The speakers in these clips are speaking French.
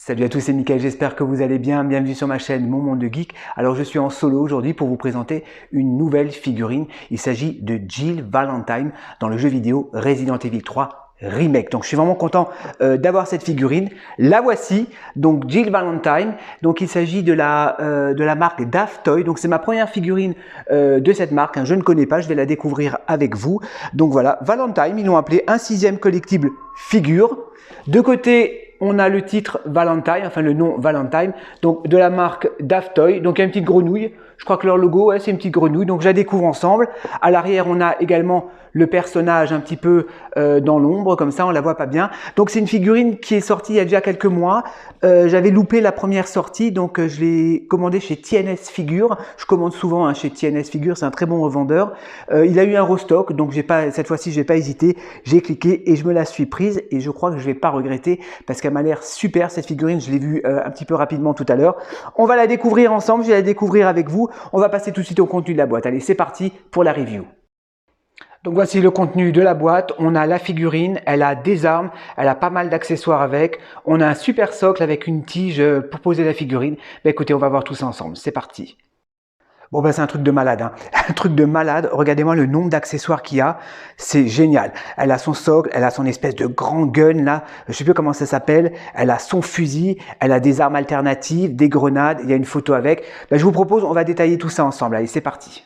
Salut à tous, c'est Mickaël, j'espère que vous allez bien. Bienvenue sur ma chaîne Mon Monde de Geek. Alors je suis en solo aujourd'hui pour vous présenter une nouvelle figurine. Il s'agit de Jill Valentine dans le jeu vidéo Resident Evil 3 Remake. Donc je suis vraiment content d'avoir cette figurine. La voici, donc Jill Valentine. Donc il s'agit de la marque Daft Toy. Donc c'est ma première figurine de cette marque, hein. Je ne connais pas, je vais la découvrir avec vous. Donc voilà, Valentine, ils l'ont appelé un 6e collectible figure. De côté, on a le titre Valentine, enfin le nom Valentine, donc de la marque Daft Toy. Donc il y a une petite grenouille, je crois que leur logo, ouais, c'est une petite grenouille, donc je la découvre ensemble. À l'arrière, on a également le personnage un petit peu dans l'ombre, comme ça on la voit pas bien. Donc c'est une figurine qui est sortie il y a déjà quelques mois. J'avais loupé la première sortie, donc je l'ai commandé chez TNS Figure. Je commande souvent hein, chez TNS Figure, c'est un très bon revendeur. Il a eu un restock, donc cette fois-ci je n'ai pas hésité, j'ai cliqué et je me la suis prise et je crois que je vais pas regretter parce qu'elle m'a l'air super cette figurine. Je l'ai vue un petit peu rapidement tout à l'heure. On va la découvrir ensemble, je vais la découvrir avec vous. On va passer tout de suite au contenu de la boîte. Allez, c'est parti pour la review. Donc voici le contenu de la boîte. On a la figurine, elle a des armes, elle a pas mal d'accessoires avec. On a un super socle avec une tige pour poser la figurine. Ben écoutez, on va voir tout ça ensemble. C'est parti. Bon ben c'est un truc de malade, hein. Un truc de malade. Regardez-moi le nombre d'accessoires qu'il y a, c'est génial. Elle a son socle, elle a son espèce de grand gun là, je sais plus comment ça s'appelle. Elle a son fusil, elle a des armes alternatives, des grenades. Il y a une photo avec. Ben, je vous propose, on va détailler tout ça ensemble. Allez, c'est parti.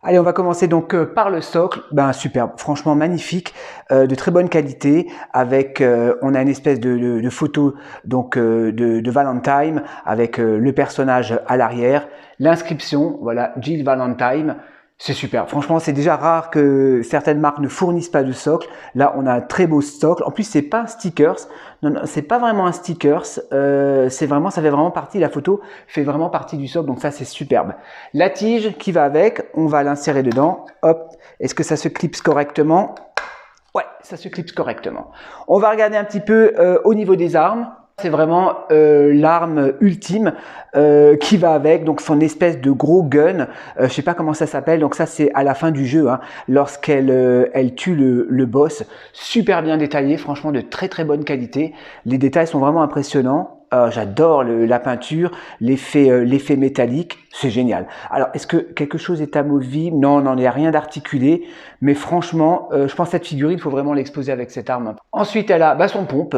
Allez, on va commencer donc par le socle. Ben superbe, franchement magnifique, de très bonne qualité. Avec, on a une espèce de photo donc de Valentine avec le personnage à l'arrière, l'inscription, voilà, Jill Valentine. C'est super. Franchement, c'est déjà rare que certaines marques ne fournissent pas de socle. Là, on a un très beau socle. En plus, c'est pas un stickers. Non, non, c'est pas vraiment un stickers. C'est vraiment, ça fait vraiment partie. La photo fait vraiment partie du socle. Donc ça, c'est superbe. La tige qui va avec, on va l'insérer dedans. Hop. Est-ce que ça se clipse correctement? Ouais, ça se clipse correctement. On va regarder un petit peu au niveau des armes. C'est vraiment l'arme ultime qui va avec, donc son espèce de gros gun, je sais pas comment ça s'appelle, donc ça c'est à la fin du jeu, hein, lorsqu'elle elle tue le boss. Super bien détaillé, franchement de très très bonne qualité, les détails sont vraiment impressionnants. J'adore la peinture, l'effet métallique, c'est génial. Alors, est-ce que quelque chose est amovible? Non, non, il n'y a rien d'articulé, mais franchement, je pense que cette figurine, il faut vraiment l'exposer avec cette arme. Ensuite, elle a son pompe.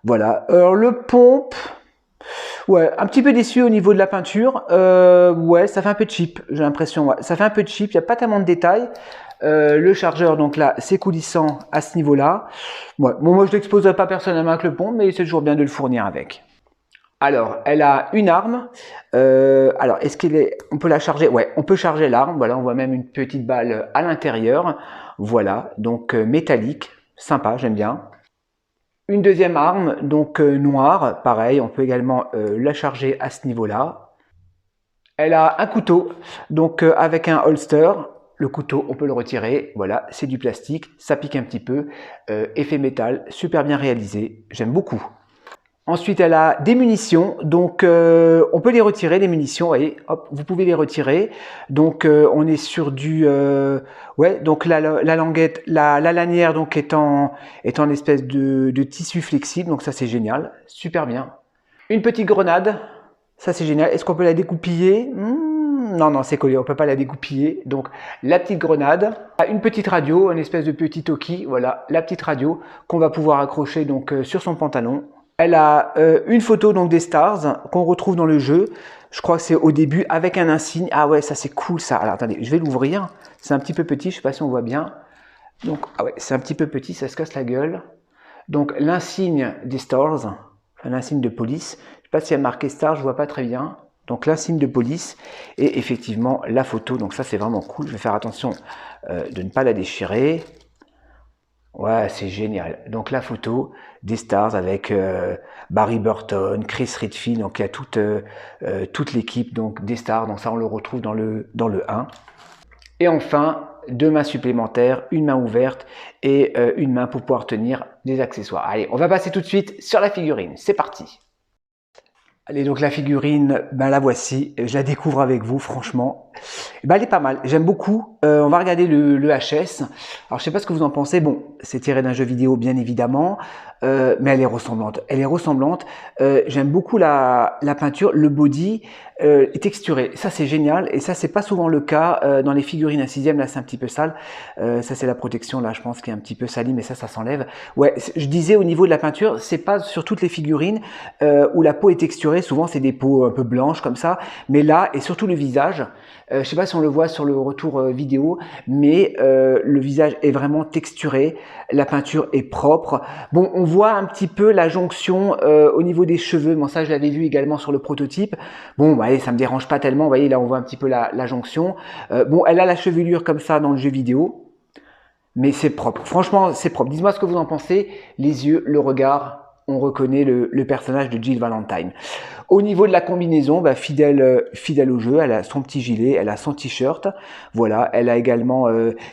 Voilà, alors le pompe, ouais, un petit peu déçu au niveau de la peinture, ouais, ça fait un peu cheap, j'ai l'impression, ouais, ça fait un peu cheap, il n'y a pas tellement de détails. Le chargeur, donc là, c'est coulissant à ce niveau-là. Ouais, bon, moi je l'expose pas personnellement avec le pompe, mais c'est toujours bien de le fournir avec. Alors, elle a une arme. Alors, on peut la charger? Ouais, on peut charger l'arme. Voilà, on voit même une petite balle à l'intérieur. Voilà, donc métallique, sympa, j'aime bien. Une deuxième arme, donc noire, pareil, on peut également la charger à ce niveau-là. Elle a un couteau, donc avec un holster. Le couteau, on peut le retirer, voilà, c'est du plastique, ça pique un petit peu. Effet métal, super bien réalisé, j'aime beaucoup. Ensuite, elle a des munitions, donc on peut les retirer, les munitions, voyez, hop, vous pouvez les retirer. Donc on est sur du, ouais, donc la languette, la lanière donc est en espèce de tissu flexible, donc ça c'est génial, super bien. Une petite grenade, ça c'est génial. Est-ce qu'on peut la dégoupiller? Non, non, c'est collé, on peut pas la dégoupiller. Donc la petite grenade, une petite radio, une espèce de petit toki, voilà, la petite radio qu'on va pouvoir accrocher donc sur son pantalon. Elle a une photo donc des stars qu'on retrouve dans le jeu. Je crois que c'est au début avec un insigne. Ah ouais, ça c'est cool ça. Alors attendez, je vais l'ouvrir. C'est un petit peu petit, je sais pas si on voit bien. Donc ah ouais, c'est un petit peu petit, ça se casse la gueule. Donc l'insigne des stars, enfin, l'insigne de police. Je sais pas si elle a marqué star, je vois pas très bien. Donc l'insigne de police et effectivement la photo. Donc ça c'est vraiment cool. Je vais faire attention de ne pas la déchirer. Ouais, c'est génial. Donc la photo des stars avec Barry Burton, Chris Redfield, donc il y a toute l'équipe donc des stars. Donc ça on le retrouve dans le 1. Et enfin, deux mains supplémentaires, une main ouverte et une main pour pouvoir tenir des accessoires. Allez, on va passer tout de suite sur la figurine. C'est parti. Allez, donc la figurine, ben la voici, je la découvre avec vous, franchement. Ben, elle est pas mal, j'aime beaucoup. On va regarder le HS. Alors je sais pas ce que vous en pensez, bon, c'est tiré d'un jeu vidéo bien évidemment, mais elle est ressemblante. Elle est ressemblante, j'aime beaucoup la peinture, le body est texturé, ça c'est génial, et ça c'est pas souvent le cas dans les figurines à 6ème, là c'est un petit peu sale. Ça c'est la protection, là je pense qui est un petit peu salie, mais ça s'enlève. Ouais, je disais au niveau de la peinture, c'est pas sur toutes les figurines où la peau est texturée, souvent c'est des peaux un peu blanches comme ça, mais là, et surtout le visage, je sais pas si on le voit sur le retour vidéo, mais le visage est vraiment texturé, la peinture est propre. Bon, on voit un petit peu la jonction au niveau des cheveux, bon ça je l'avais vu également sur le prototype. Bon, bah, ça me dérange pas tellement, vous voyez là on voit un petit peu la jonction. Bon, elle a la chevelure comme ça dans le jeu vidéo, mais c'est propre, franchement c'est propre. Dites-moi ce que vous en pensez, les yeux, le regard, on reconnaît le personnage de Jill Valentine. Au niveau de la combinaison, bah, fidèle au jeu, elle a son petit gilet, elle a son t-shirt, voilà, elle a également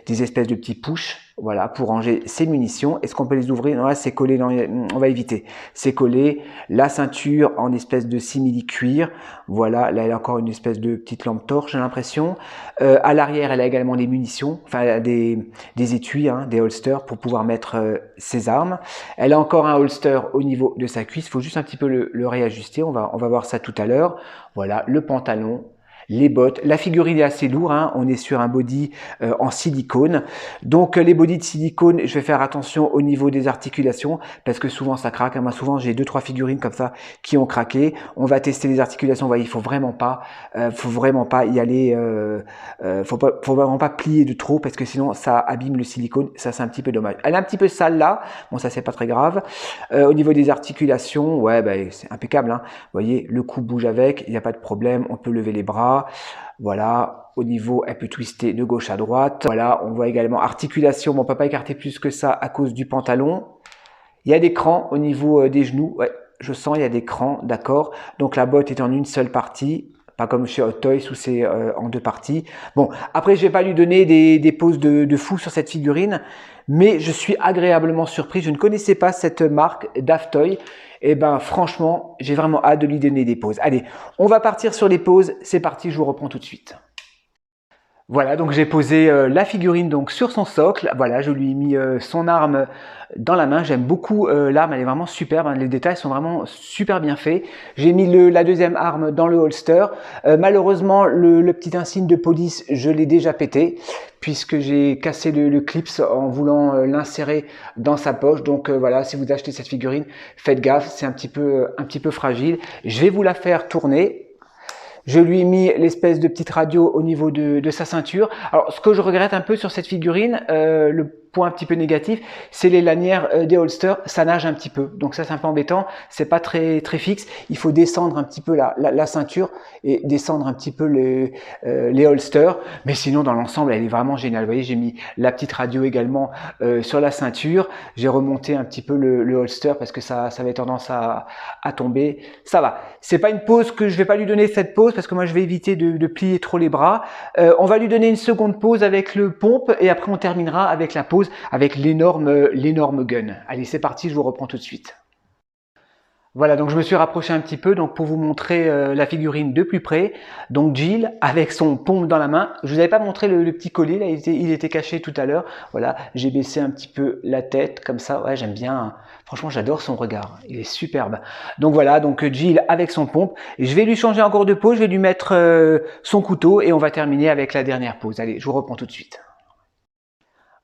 des espèces de petits push, voilà, pour ranger ses munitions. Est-ce qu'on peut les ouvrir? Non, là c'est collé, non, on va éviter. C'est collé, la ceinture en espèce de simili cuir, voilà, là elle a encore une espèce de petite lampe torche, j'ai l'impression. À l'arrière, elle a également des munitions, enfin elle a des étuis, hein, des holsters pour pouvoir mettre ses armes. Elle a encore un holster au niveau de sa cuisse, il faut juste un petit peu le réajuster, on va voir ça tout à l'heure. Voilà, le pantalon, les bottes. La figurine est assez lourde, hein. On est sur un body en silicone. Donc les bodys de silicone, je vais faire attention au niveau des articulations parce que souvent ça craque. Moi souvent j'ai 2-3 figurines comme ça qui ont craqué. On va tester les articulations. Vous voyez, il faut vraiment pas y aller. Faut vraiment pas plier de trop parce que sinon ça abîme le silicone. Ça c'est un petit peu dommage. Elle est un petit peu sale là. Bon ça c'est pas très grave. Au niveau des articulations, ouais, bah, c'est impeccable, hein. Vous voyez, le cou bouge avec, il n'y a pas de problème. On peut lever les bras. Voilà, au niveau, elle peut twister de gauche à droite. Voilà, on voit également articulation. Bon, on peut pas écarter plus que ça à cause du pantalon. Il y a des crans au niveau des genoux. Ouais, je sens, il y a des crans, d'accord. Donc la botte est en une seule partie. Pas comme chez Hot Toys où c'est en 2 parties. Bon, après, je vais pas lui donner des poses de fou sur cette figurine, mais je suis agréablement surpris. Je ne connaissais pas cette marque d'Aftoy. Et ben franchement, j'ai vraiment hâte de lui donner des poses. Allez, on va partir sur les poses. C'est parti, je vous reprends tout de suite. Voilà, donc j'ai posé la figurine donc sur son socle. Voilà, je lui ai mis son arme dans la main. J'aime beaucoup l'arme, elle est vraiment superbe, hein. Les détails sont vraiment super bien faits. J'ai mis la deuxième arme dans le holster. Malheureusement, le petit insigne de police, je l'ai déjà pété puisque j'ai cassé le clips en voulant l'insérer dans sa poche. Donc voilà, si vous achetez cette figurine, faites gaffe, c'est un petit peu fragile. Je vais vous la faire tourner. Je lui ai mis l'espèce de petite radio au niveau de sa ceinture. Alors, ce que je regrette un peu sur cette figurine, le point un petit peu négatif, c'est les lanières des holsters, ça nage un petit peu. Donc ça, c'est un peu embêtant. C'est pas très fixe. Il faut descendre un petit peu la ceinture et descendre un petit peu les holsters. Mais sinon, dans l'ensemble, elle est vraiment géniale. Vous voyez, j'ai mis la petite radio également sur la ceinture. J'ai remonté un petit peu le holster parce que ça avait tendance à tomber. Ça va. C'est pas une pose que je vais pas lui donner cette pose parce que moi je vais éviter de plier trop les bras. On va lui donner une seconde pause avec le pompe et après on terminera avec la pause avec l'énorme gun. Allez, c'est parti, je vous reprends tout de suite. Voilà, donc je me suis rapproché un petit peu donc pour vous montrer la figurine de plus près. Donc Jill avec son pompe dans la main. Je vous avais pas montré le petit collier, là, il était caché tout à l'heure. Voilà, j'ai baissé un petit peu la tête comme ça. Ouais, j'aime bien. Franchement, j'adore son regard. Il est superbe. Donc voilà, donc Jill avec son pompe. Et je vais lui changer encore de pose. Je vais lui mettre son couteau et on va terminer avec la dernière pose. Allez, je vous reprends tout de suite.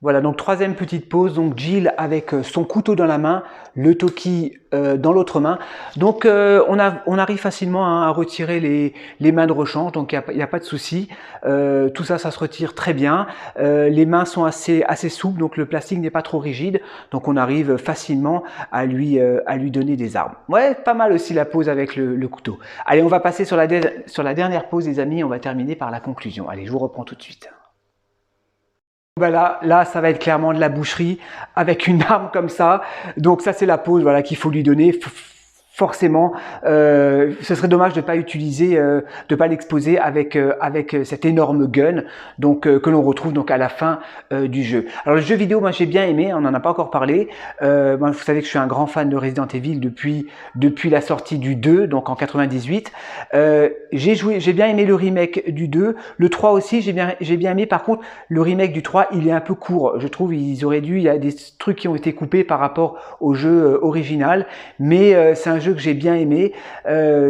Voilà, donc troisième petite pause, donc Jill avec son couteau dans la main, le Toki dans l'autre main. Donc on arrive facilement à retirer les mains de rechange, donc il n'y a pas de souci. Tout ça, ça se retire très bien. Les mains sont assez souples, donc le plastique n'est pas trop rigide, donc on arrive facilement à lui donner des armes. Ouais, pas mal aussi la pause avec le couteau. Allez, on va passer sur la dernière pause, les amis, on va terminer par la conclusion. Allez, je vous reprends tout de suite. Ben là, ça va être clairement de la boucherie avec une arme comme ça. Donc ça, c'est la pose voilà, qu'il faut lui donner. forcément, ce serait dommage de pas utiliser, de pas l'exposer avec cet énorme gun, donc que l'on retrouve donc à la fin du jeu. Alors le jeu vidéo, moi j'ai bien aimé, on n'en a pas encore parlé. Moi, vous savez que je suis un grand fan de Resident Evil depuis la sortie du 2, donc en 98. J'ai bien aimé le remake du 2, le 3 aussi, j'ai bien aimé. Par contre, le remake du 3, il est un peu court. Je trouve il y a des trucs qui ont été coupés par rapport au jeu original, mais c'est un jeu que j'ai bien aimé.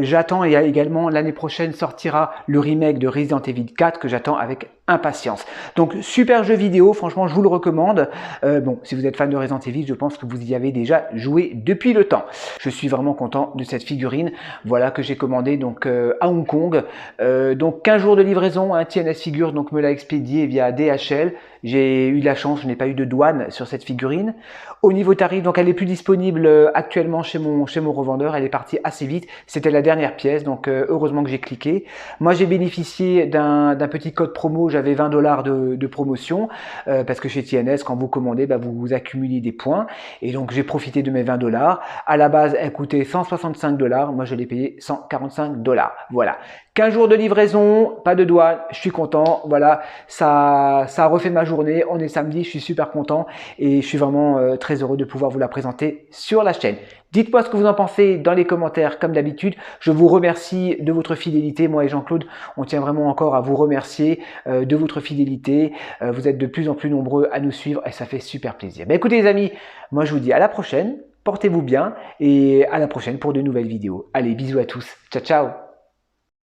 J'attends, et également l'année prochaine sortira le remake de Resident Evil 4 que j'attends avec impatience. Donc super jeu vidéo, franchement je vous le recommande. Bon, si vous êtes fan de Resident Evil, je pense que vous y avez déjà joué depuis le temps. Je suis vraiment content de cette figurine, voilà, que j'ai commandée donc à Hong Kong. Donc 15 jours de livraison, un TNS Figure donc me l'a expédié via DHL. J'ai eu de la chance, je n'ai pas eu de douane sur cette figurine. Au niveau tarif, donc elle est plus disponible actuellement chez mon revendeur, elle est partie assez vite. C'était la dernière pièce, donc heureusement que j'ai cliqué. Moi j'ai bénéficié d'un petit code promo, j'avais 20 $ de promotion, parce que chez TNS, quand vous commandez, bah, vous accumulez des points. Et donc j'ai profité de mes 20 $. À la base, elle coûtait 165 $, moi je l'ai payé 145 $. Voilà. 15 jours de livraison, pas de douane, je suis content, voilà, ça a refait ma journée, on est samedi, je suis super content et je suis vraiment très heureux de pouvoir vous la présenter sur la chaîne. Dites-moi ce que vous en pensez dans les commentaires comme d'habitude. Je vous remercie de votre fidélité. Moi et Jean-Claude, on tient vraiment encore à vous remercier de votre fidélité. Vous êtes de plus en plus nombreux à nous suivre et ça fait super plaisir. Ben, écoutez les amis, moi je vous dis à la prochaine, portez-vous bien et à la prochaine pour de nouvelles vidéos. Allez, bisous à tous. Ciao, ciao.